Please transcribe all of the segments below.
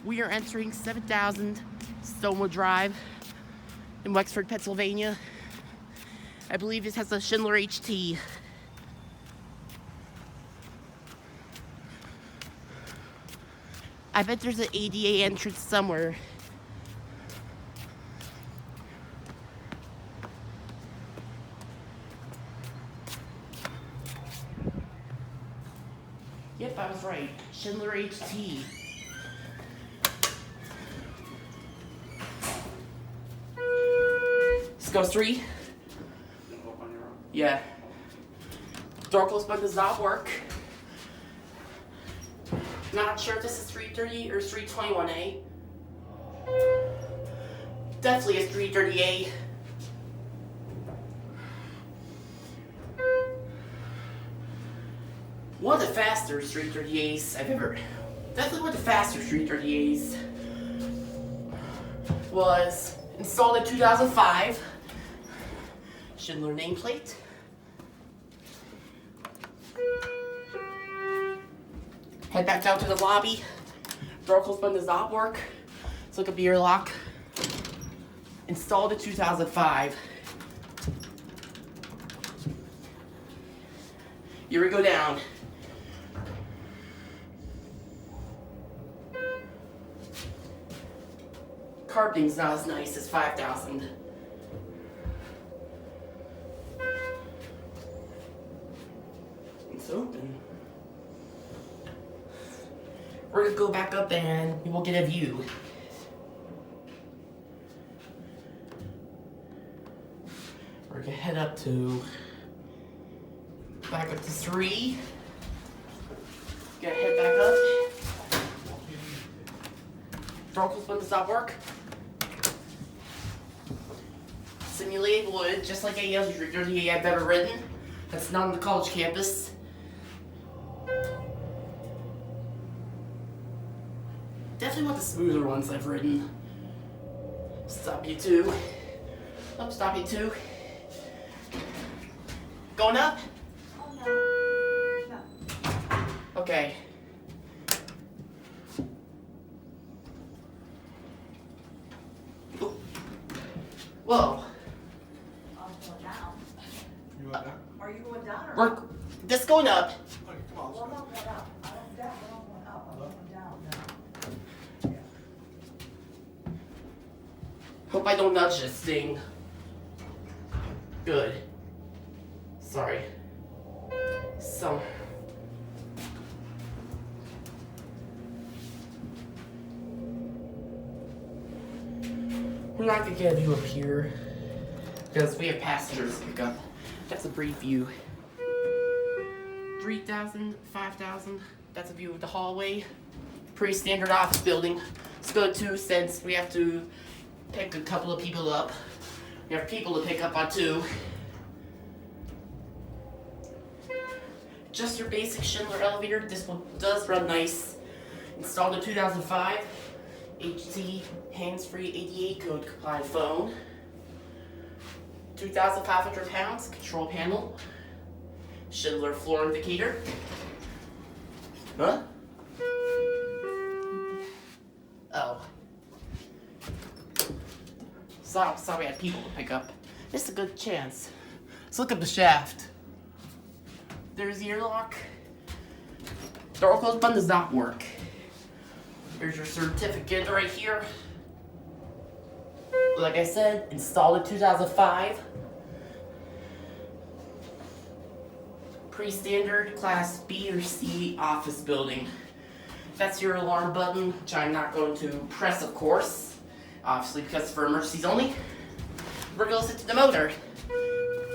We are entering 7000 Stonewood Drive in Wexford, Pennsylvania. I believe this has a Schindler HT. I bet there's an ADA entrance somewhere. Yep, I was right. Schindler HT. Let's go 3. Yeah. Door closed button does not work. Not sure if this is 330 or 321A. Definitely is 330A. One of the faster 330As I've ever. Definitely one of the faster 330As was installed in 2005. Schindler nameplate. Head back down to the lobby. Door close button does not work. Let's look at beer lock. Installed in 2005. Here we go down. Carpeting's not as nice as 5000. It's open. We're gonna go back up and we will get a view. We're gonna head up to, back up to 3. Gonna head back up. Door close button does not work. Simulated wood, just like any other 330 I've ever ridden. That's not on the college campus. Definitely one of the smoother ones I've ridden. Stop you 2. Oh, stop you 2. Going up? Oh, no. No. Okay. Ooh. Whoa. I'm going down. You want that? Are you going down or We're just going up. Okay, come on, Well, I'm let's not going up. I don't down. I'm not going up. I'm going down now. Hope I don't nudge this thing. Good. Sorry. So. We're not gonna get a view up here because we have passengers to pick up. That's a brief view. 3000, 5000. That's a view of the hallway. Pretty standard office building. Let's go to, since we have to pick a couple of people up. We have people to pick up on too. Just your basic Schindler elevator. This one does run nice. Installed in 2005. HT hands-free 88 code compliant phone. 2,500 pounds control panel. Schindler floor indicator. Huh? Oh. Saw we had people to pick up. This is a good chance. Let's look up the shaft. There's the airlock. Door close button does not work. Here's your certificate right here. Like I said, installed in 2005. Pre-standard class B or C office building. That's your alarm button, which I'm not going to press, of course. Obviously, because it's for emergencies only. We're going to sit to the motor.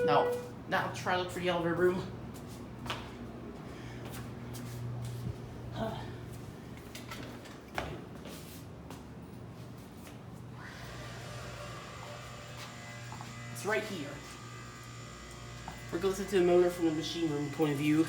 No, now try to look for the elevator room. It's right here. We're going to listen to the motor from the machine room point of view.